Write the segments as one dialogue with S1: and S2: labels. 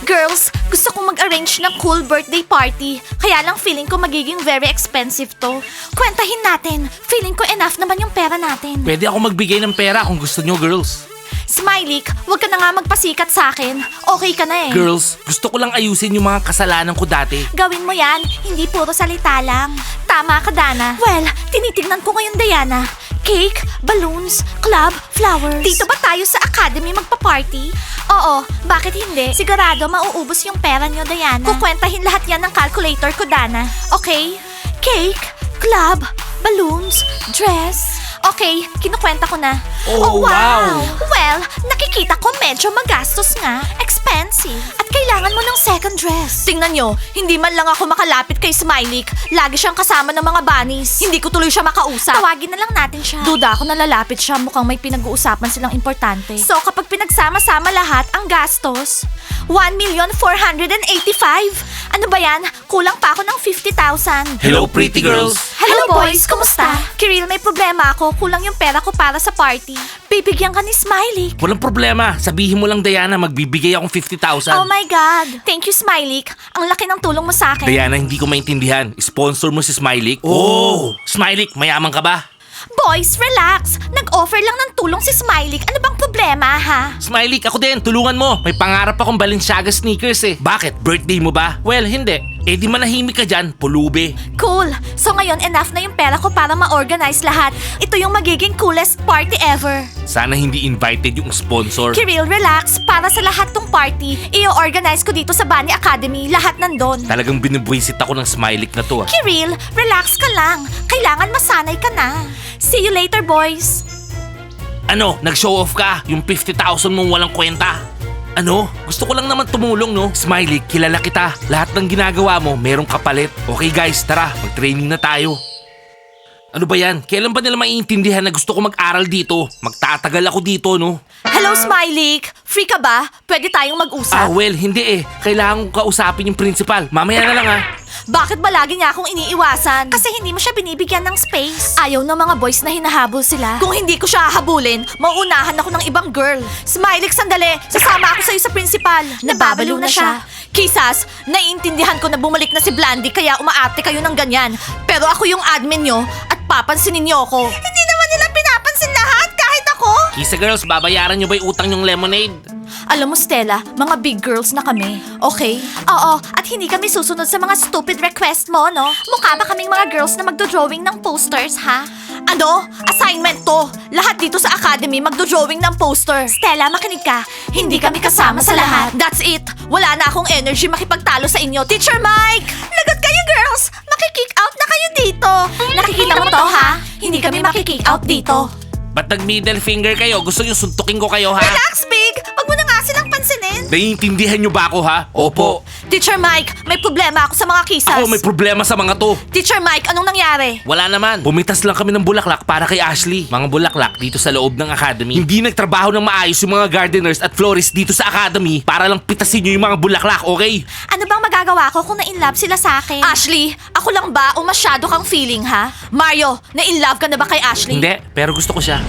S1: Girls, gusto kong mag-arrange ng cool birthday party. Kaya lang feeling ko magiging very expensive to. Kwentahin natin. Feeling ko enough naman yung pera natin.
S2: Pwede ako magbigay ng pera kung gusto nyo, girls.
S1: Smiley, huwag ka na nga magpasikat sa akin. Okay ka na eh.
S2: Girls, gusto ko lang ayusin yung mga kasalanan ko dati.
S1: Gawin mo yan, hindi puro salita lang. Tama ka, Dana. Well, tinitignan ko ngayon, Diana. Cake, balloons, club, flowers. Dito ba tayo sa academy magpa-party? Oo, bakit hindi? Sigurado mauubos yung pera nyo, Diana. Kukwentahin lahat yan ng calculator ko, Dana. Okay? Cake, club, balloons, dress. Okay, kinukwenta ko na.
S2: Oh, wow!
S1: Well, nakikita ko medyo magastos nga. Expensive. At kailangan mo ng second dress. Tingnan nyo, hindi man lang ako makalapit kay Smiley. Lagi siyang kasama ng mga bunnies. Hindi ko tuloy siya makausap. Tawagin na lang natin siya. Duda ako na lalapit siya. Mukhang may pinag-uusapan silang importante. So kapag pinagsama-sama lahat ang gastos, 1,485,000. Ano ba yan? Kulang pa ako ng 50,000.
S2: Hello, pretty girls.
S1: Hello boys, kumusta? Kiril, may problema ako. Kulang yung pera ko para sa party. Bibigyan ka ni Smiley.
S2: Walang problema. Sabihin mo lang, Diana, magbibigay akong 50,000.
S1: Oh my God. Thank you, Smiley. Ang laki ng tulong mo sa akin.
S2: Diana, hindi ko maintindihan. Sponsor mo si Smiley? Oh! Smiley, mayaman ka ba?
S1: Boys, relax. Nag-offer lang ng tulong si Smiley. Ano bang problema, ha?
S2: Smiley, ako din. Tulungan mo. May pangarap akong Balenciaga sneakers eh. Bakit? Birthday mo ba? Well, hindi. Eh di manahimik ka dyan, pulubi.
S1: Cool. So ngayon, enough na yung pera ko para ma-organize lahat. Ito yung magiging coolest party ever.
S2: Sana hindi invited yung sponsor.
S1: Kiril, relax. Para sa lahat tong party, i-organize ko dito sa Bunny Academy. Lahat nandun.
S2: Talagang binibwisit ako ng Smiley na to ah.
S1: Kiril, relax ka lang. Kailangan masanay ka na. See you later, boys.
S2: Ano, nag-show off ka? Yung 50,000 mong walang kwenta? Ano? Gusto ko lang naman tumulong, no? Smiley, kilala kita. Lahat ng ginagawa mo, merong kapalit. Okay guys, tara, mag-training na tayo. Ano ba yan? Kailan ba nila maiintindihan na gusto ko mag-aral dito? Magtatagal ako dito, no?
S1: Hello, Smiley. Free ka ba? Pwede tayong mag-usap.
S2: Well, hindi eh. Kailangan ko kausapin yung principal. Mamaya na lang ah.
S1: Bakit ba lagi niya akong iniiwasan? Kasi hindi mo siya binibigyan ng space. Ayaw ng mga boys na hinahabol sila. Kung hindi ko siya hahabulin, mauunahan ako ng ibang girl. Smiley, sandali. Sasama ako sa'yo sa principal. Nababalo na siya. Kisas, naiintindihan ko na bumalik na si Blandy kaya umaarte kayo ng ganyan. Pero ako yung admin nyo at papansinin niyo ako. Hindi naman nila pinapansin lahat kahit ako.
S2: Kisa girls, babayaran nyo ba yung utang yung lemonade?
S1: Alam mo, Stella, mga big girls na kami. Okay? Oo, at hindi kami susunod sa mga stupid request mo, no? Mukha ba kaming mga girls na magdo-drawing ng posters, ha? Ano? Assignment to. Lahat dito sa academy magdo-drawing ng poster. Stella, makinig ka. Hindi kami kasama sa lahat. That's it. Wala na akong energy makipagtalo sa inyo. Teacher Mike! Lagot kayo, girls! Makikick out na kayo dito. Nakikita mo to, ha? Hindi kami makikick out dito.
S2: Ba't nag-middle finger kayo? Gusto nyo suntukin ko kayo ha?
S1: Relax, Big! Wag mo na nga silang pansinin.
S2: Naiintindihan nyo ba ako ha? Opo.
S1: Teacher Mike, may problema ako sa mga kisas.
S2: Ako may problema sa mga to.
S1: Teacher Mike, anong nangyari?
S2: Wala naman. Pumitas lang kami ng bulaklak para kay Ashley. Mga bulaklak dito sa loob ng academy. Hindi nagtrabaho ng maayos yung mga gardeners at florists dito sa academy para lang pitasin nyo yung mga bulaklak, okay?
S1: Ano bang magagawa ko kung na-inlove sila sa akin? Ashley, ako lang ba o masyado kang feeling, ha? Mario, na-inlove ka na ba kay Ashley?
S2: Hindi, pero gusto ko siya.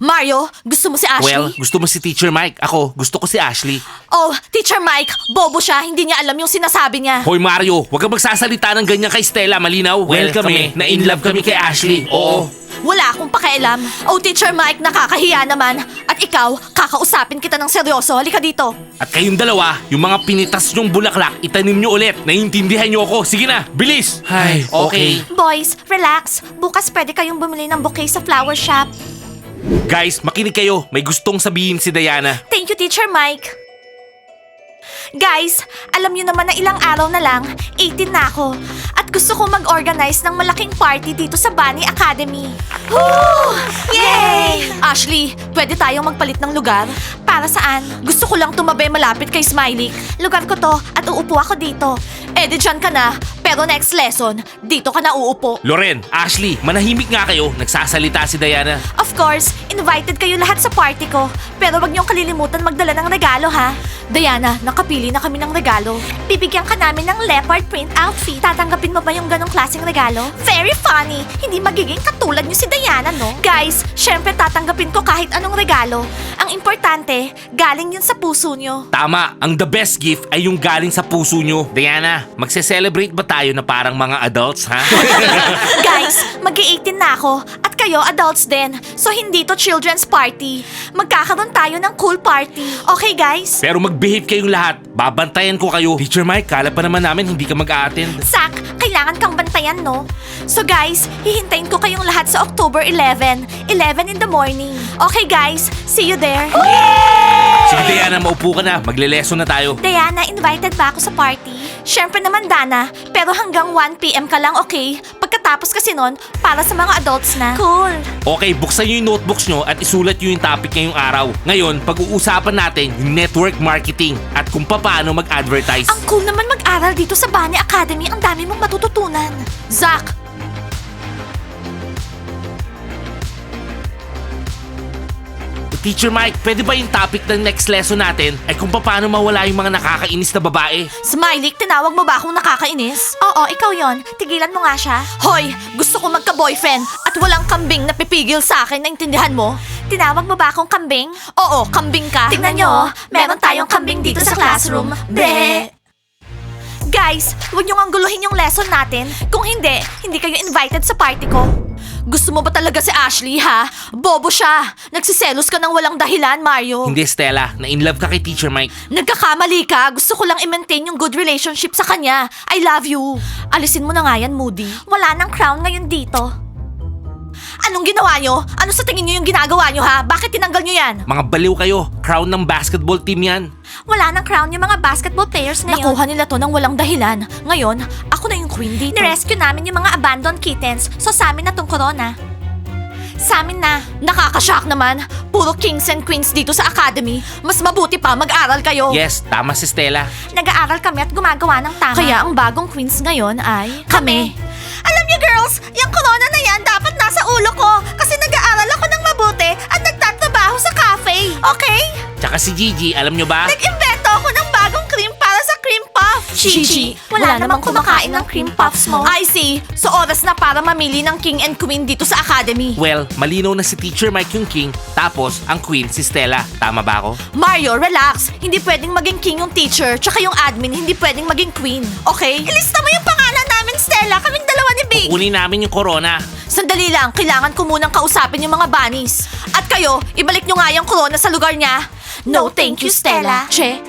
S1: Mario, gusto mo si Ashley?
S2: Well, gusto mo si Teacher Mike. Ako, gusto ko si Ashley.
S1: Oh, Teacher Mike, bobo siya. Hindi niya alam yung sinasabi niya.
S2: Hoy Mario, huwag kang magsasalita ng ganyan kay Stella, malinaw? Well kami, na-inlove kami kay Ashley. Oo.
S1: Wala akong pakialam. Oh, Teacher Mike, nakakahiya naman. At ikaw, kakausapin kita ng seryoso. Halika dito.
S2: At kayong dalawa, yung mga pinitas nyong bulaklak, itanim nyo ulit. Naiintindihan nyo ako. Sige na, bilis! Ay, okay.
S1: Boys, relax. Bukas pwede kayong bumili ng bouquet sa flower shop.
S2: Guys, makinig kayo. May gustong sabihin si Diana.
S1: Thank you, Teacher Mike. Guys, alam niyo naman na ilang araw na lang, 18 na ako. At gusto ko mag-organize ng malaking party dito sa Bunny Academy. Woo! Yay! Ashley, pwede tayong magpalit ng lugar? Para saan? Gusto ko lang tumabi malapit kay Smiley. Lugar ko to at uupo ako dito. Eh di dyan ka na, pero next lesson, dito ka na uupo.
S2: Loren, Ashley, manahimik nga kayo. Nagsasalita si Diana.
S1: Of course, invited kayo lahat sa party ko. Pero wag niyong kalilimutan magdala ng regalo, ha? Diana, nakapili na kami ng regalo. Bibigyan ka namin ng leopard print outfit. Tatanggapin mo ba yung ganong klaseng regalo? Very funny! Hindi magiging katulad niyo si Diana, no? Guys, syempre tatanggapin ko kahit anong regalo. Ang importante, Hindi, galing yun sa puso nyo.
S2: Tama, ang the best gift ay yung galing sa puso nyo. Diana, magse-celebrate ba tayo na parang mga adults, ha?
S1: Guys, mag-18 na ako at kayo adults din. So hindi to children's party. Magkakaroon tayo ng cool party. Okay guys?
S2: Pero mag-behave kayong lahat. Babantayan ko kayo. Teacher Mike, kala pa naman namin hindi ka mag-a-attend.
S1: Zach, kailangan kang bantayan, no? So guys, hihintayin ko kayong lahat sa October 11. 11 in the morning. Okay guys, see you there.
S2: Sige Diana, maupo ka na. Magle-lesson na tayo.
S1: Diana, invited ba ako sa party? Syempre naman, Dana. Pero hanggang 1 p.m. ka lang, okay? Pagkatapos kasi nun, para sa mga adults na. Cool.
S2: Okay, buksan nyo yung notebooks nyo at isulat nyo yung topic ngayong araw. Ngayon, pag-uusapan natin yung network marketing at kung paano mag-advertise.
S1: Ang cool naman mag-aral dito sa Bunny Academy. Ang dami mong matututunan. Zach,
S2: Teacher Mike, pwede ba yung topic ng next lesson natin ay kung paano mawala yung mga nakakainis na babae?
S1: Smiley, tinawag mo ba akong nakakainis? Oo, ikaw yon. Tigilan mo nga siya. Hoy, gusto ko magka-boyfriend at walang kambing na pipigil sa akin, naintindihan mo? Tinawag mo ba akong kambing? Oo, kambing ka. Tingnan nyo, meron tayong kambing dito sa classroom. Be! Guys, huwag nyo angguluhin yung lesson natin. Kung hindi, hindi kayo invited sa party ko. Gusto mo ba talaga si Ashley, ha? Bobo siya. Nagsiselos ka ng walang dahilan, Mario.
S2: Hindi Stella, na-inlove ka kay Teacher Mike.
S1: Nagkakamali ka. Gusto ko lang i-maintain yung good relationship sa kanya. I love you. Alisin mo na nga yan, Moody. Wala nang crown ngayon dito. Anong ginawa nyo? Ano sa tingin nyo yung ginagawa nyo, ha? Bakit tinanggal nyo yan?
S2: Mga baliw kayo, crown ng basketball team yan.
S1: Wala nang crown yung mga basketball players ngayon. Nakuha nila to ng walang dahilan. Ngayon, ako na yung queen dito. Nirescue namin yung mga abandoned kittens, so sa amin na tong corona. Sa amin na. Nakakashock naman. Puro kings and queens dito sa academy. Mas mabuti pa mag-aral kayo.
S2: Yes, tama si Stella.
S1: Nag-aaral kami at gumagawa ng tama. Kaya ang bagong queens ngayon ay... Kami. Alam niyo girls, yung corona na yan dapat nasa ulo ko kasi nag-aaral ako ng mabuti at nagtatrabaho sa cafe. Okay?
S2: Tsaka si Gigi, alam nyo ba?
S1: Nag-invento ako ng bagong cream para sa cream puff. Gigi, wala namang kumakain ng cream puffs mo. I see. So oras na para mamili ng king and queen dito sa academy.
S2: Well, malinaw na si Teacher Mike yung king, tapos ang queen si Stella. Tama ba ako?
S1: Mario, relax. Hindi pwedeng maging king yung teacher, tsaka yung admin, hindi pwedeng maging queen. Okay? Ilista mo yung pangalan namin, Stella. Kaming dalawa ni Big.
S2: Kunin namin yung corona.
S1: Sandali lang, kailangan ko munang kausapin yung mga bunnies. At kayo, ibalik nyo nga yung corona sa lugar niya. No, thank you, Stella. Che?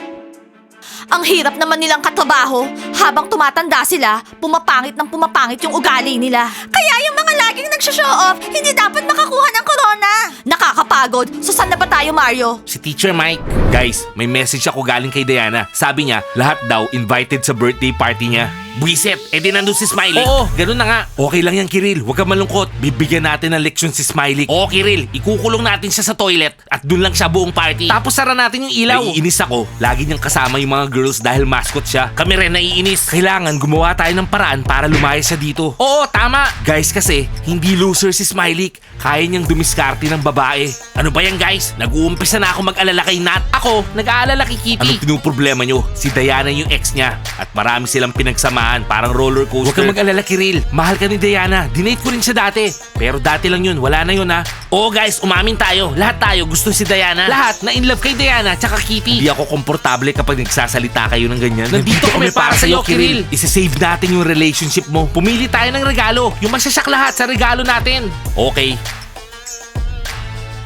S1: Ang hirap naman nilang katrabaho. Habang tumatanda sila, pumapangit yung ugali nila. Kaya yung mga laging nagsha-show off, hindi dapat makakuha ng corona. Nakakapagod. So saan na ba tayo, Mario?
S2: Si Teacher Mike. Guys, may message ako galing kay Diana. Sabi niya, lahat daw invited sa birthday party niya. Buisit, di nandun si Smiley. Oo, ganun na nga. Okay lang yan, Kiril. Huwag ka malungkot. Bibigyan natin ng leksyon si Smiley. Oo, Kiril. Ikukulong natin siya sa toilet at dun lang siya buong party. Tapos sara natin yung ilaw. Naiinis ako. Lagi niyang kasama yung mga girls dahil mascot siya. Kami rin naiinis. Kailangan gumawa tayo ng paraan para lumayas siya dito. Oo, tama. Guys, kasi hindi loser si Smiley. Kaya niyang dumiskarte ng babae. Ano ba yan, guys? Nag-uumpisa na ako mag-alala kay Nat. Ako, nag-aalala kay Kitty. Anong pinuproblema niyo? Si Diana yung ex niya at marami silang pinagsama. Parang roller coaster. Huwag kang mag-alala, Kiril. Mahal ka ni Diana. Dinate ko rin siya dati. Pero dati lang yun. Wala na yun, ha? Oo, guys. Umamin tayo. Lahat tayo gusto si Diana. Lahat na in love kay Diana tsaka Kitty. Hindi ako komportable kapag nagsasalita kayo ng ganyan. Nandito kami para sa'yo, Kiril. Isa-save natin yung relationship mo. Pumili tayo ng regalo. Yung magsasyak lahat sa regalo natin. Okay.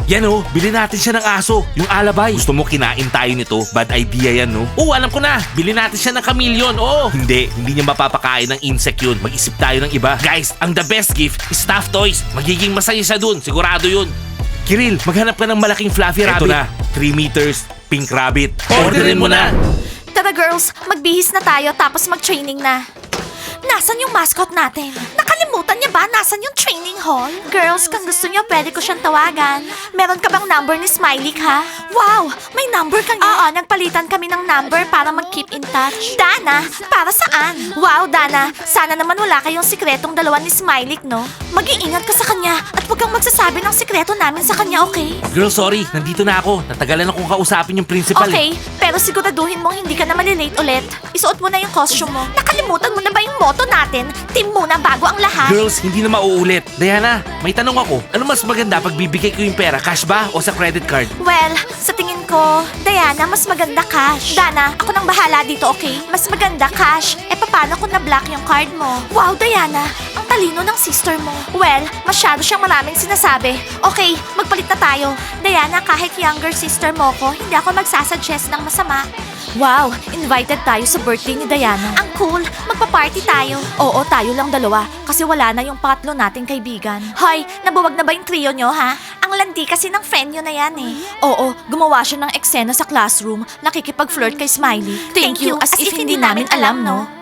S2: Yan oh, bili natin siya ng aso, yung alabay. Gusto mo kinain tayo nito? Bad idea yan, no? Oo, alam ko na. Bili natin siya ng chameleon, oo. Hindi niya mapapakain ng insect yun. Mag-isip tayo ng iba. Guys, ang the best gift is stuffed toys. Magiging masaya siya dun, sigurado yun. Kiril, maghanap ka ng malaking fluffy rabbit. Ito na, 3 meters, pink rabbit. Orderin mo na.
S1: Tara girls, magbihis na tayo tapos mag-training na. Nasaan yung mascot natin? Nakalimutan niya ba nasan yung training hall? Girls, kung gusto niyo, pwede ko siyang tawagan. Meron ka bang number ni Smiley, ha? Wow, may number ka niya? Oo, nagpalitan kami ng number para mag-keep in touch. Dana, para saan? Wow, Dana, sana naman wala kayong sikretong dalawa ni Smiley, no? Mag-iingat ka sa kanya at huwag kang magsasabi ng sikreto namin sa kanya, okay?
S2: Girl, sorry. Nandito na ako. Natagalan akong kausapin yung principal.
S1: Okay, pero siguraduhin mong hindi ka na malilate ulit. Isuot mo na yung costume mo. Nakalimutan mo na ba yung motto natin? Team muna bago ang lahat.
S2: Girls, hindi na mauulit. Diana, may tanong ako. Ano mas maganda pag bibigay ko yung pera? Cash ba o sa credit card?
S1: Well, sa tingin ko, Diana, mas maganda cash. Dana, ako nang bahala dito, okay? Mas maganda cash. Paano kung na-block yung card mo? Wow, Diana, ang talino ng sister mo. Well, masyado siyang maraming sinasabi. Okay, magpalit na tayo. Diana, kahit younger sister mo ko, hindi ako magsasuggest ng masama. Wow, invited tayo sa birthday ni Diana. Ang cool, magpa-party tayo. Oo, tayo lang dalawa, kasi wala na yung pangatlo nating kaibigan. Hoy, nabuwag na ba yung trio nyo, ha? Ang landi kasi ng friend nyo na yan, eh. Oo, gumawa siya ng eksena sa classroom, nakikipag-flirt kay Smiley. Thank you, as if hindi namin alam, no?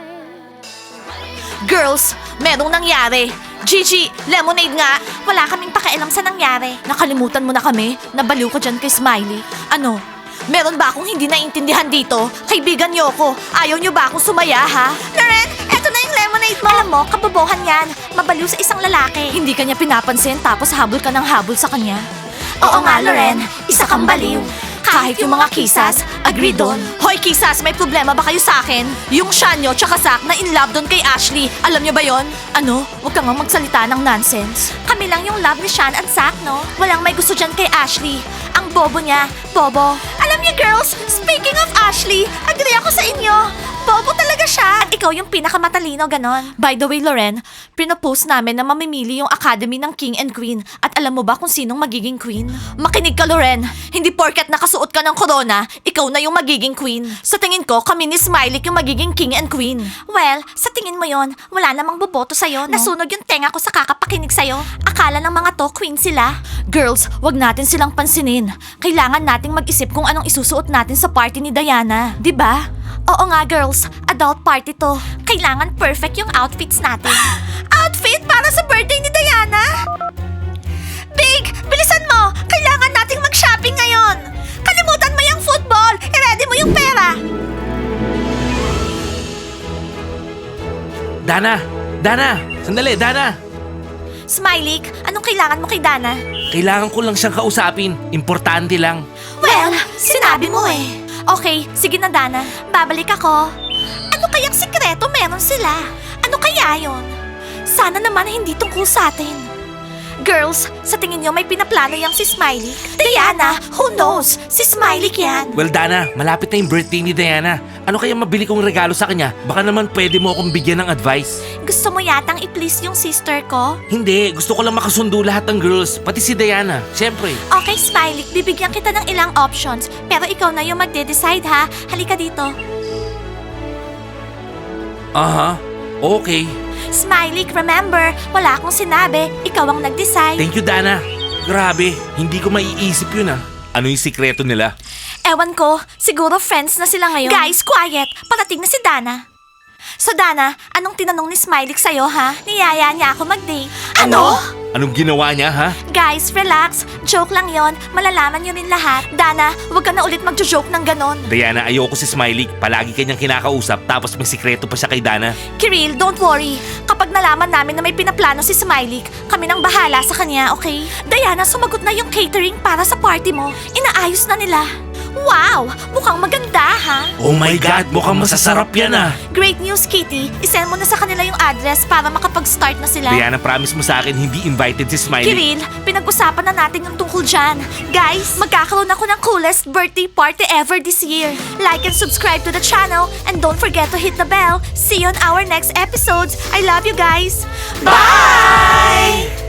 S1: Girls, merong nangyari. Gigi, lemonade nga. Wala kaming pakialam sa nangyari. Nakalimutan mo na kami. Nabaliw ko dyan kay Smiley. Ano? Meron ba akong hindi naiintindihan dito? Kaibigan niyo ako. Ayaw niyo ba akong sumaya, ha? Loren, eto na yung lemonade mo. Alam mo, kabobohan yan. Mabaliw sa isang lalaki. Hindi kanya pinapansin tapos habol ka ng habol sa kanya. Oo nga, Loren. Isa kang baliw. Kahit yung mga kisas, agree doon. Hoy, kisas, may problema ba kayo sa akin? Yung Shanyo tsaka Zach na in love doon kay Ashley. Alam niyo ba yon? Ano? Huwag ka nga magsalita ng nonsense. Kami lang yung love ni Shan at Zach, no? Walang may gusto dyan kay Ashley. Ang bobo niya, bobo. Alam niyo, girls, speaking of Ashley, agree ako sa inyo. Bobo talaga siya. At ikaw yung pinakamatalino, ganon. By the way, Loren, pinopost namin na mamimili yung Academy ng King and Queen. At alam mo ba kung sinong magiging queen? Makinig ka, Loren. Hindi porket nakasuot ka ng corona, ikaw na yung magiging queen. Sa tingin ko, kami ni Smiley yung magiging king and queen. Well, sa tingin mo yon, wala namang boboto sa'yo, no? Nasunog yung tenga ko sa kakapakinig sa'yo. Akala ng mga to, queen sila. Girls, wag natin silang pansinin. Kailangan nating mag-isip kung anong isusuot natin sa party ni Diana. 'Di ba? Oo nga, girls. Adult party to. Kailangan perfect yung outfits natin. Outfit para sa birthday ni Diana? Big, bilisan mo! Kailangan nating mag-shopping ngayon! Kalimutan mo yung football! I-ready mo yung pera!
S2: Dana! Dana! Sandali, Dana!
S1: Smiley, anong kailangan mo kay Dana?
S2: Kailangan ko lang siyang kausapin. Importante lang.
S1: Well, sinabi mo eh. Okay, sige na Dana. Babalik ako. Ano kayang sikreto meron sila? Ano kaya yon? Sana naman hindi tungkol sa atin. Girls, sa tingin niyo may pinaplano yang si Smiley? Diana, who knows? Si Smiley yan.
S2: Well, Dana, malapit na yung birthday ni Diana. Ano kaya mabili kong regalo sa kanya? Baka naman pwede mo akong bigyan ng advice.
S1: Gusto mo yatang i-please yung sister ko?
S2: Hindi, gusto ko lang makasundo lahat ng girls, pati si Diana. Siyempre.
S1: Okay, Smiley, bibigyan kita ng ilang options. Pero ikaw na yung magde-decide ha. Halika dito.
S2: Aha, okay.
S1: Smiley, remember, wala akong sinabi. Ikaw ang nag-decide.
S2: Thank you, Dana. Grabe, hindi ko maiisip yun ah. Ano yung sikreto nila?
S1: Ewan ko, siguro friends na sila ngayon. Guys, quiet! Parating na si Dana. So Dana, anong tinanong ni Smiley sa'yo ha? Niyaya niya ako mag-date. Ano?
S2: Anong ginawa niya, ha?
S1: Guys, relax. Joke lang yon. Malalaman niyo rin lahat. Dana, huwag ka na ulit mag-joke ng ganon.
S2: Diana, ayoko si Smiley. Palagi kanyang kinakausap tapos may sikreto pa siya kay Dana.
S1: Kiril, don't worry. Kapag nalaman namin na may pinaplano si Smiley, kami nang bahala sa kanya, okay? Diana, sumagot na yung catering para sa party mo. Inaayos na nila. Wow! Mukhang maganda, ha?
S2: Oh my God, mukhang masasarap yan ah.
S1: Great news, Kitty. Isend mo na sa kanila yung address para makapag-start na sila.
S2: Diana, promise mo sa akin hindi invited si Smiley.
S1: Kiril, pinag-usapan na natin yung tungkol dyan. Guys, magkakaroon ako ng coolest birthday party ever this year. Like and subscribe to the channel and don't forget to hit the bell. See you on our next episodes. I love you guys. Bye!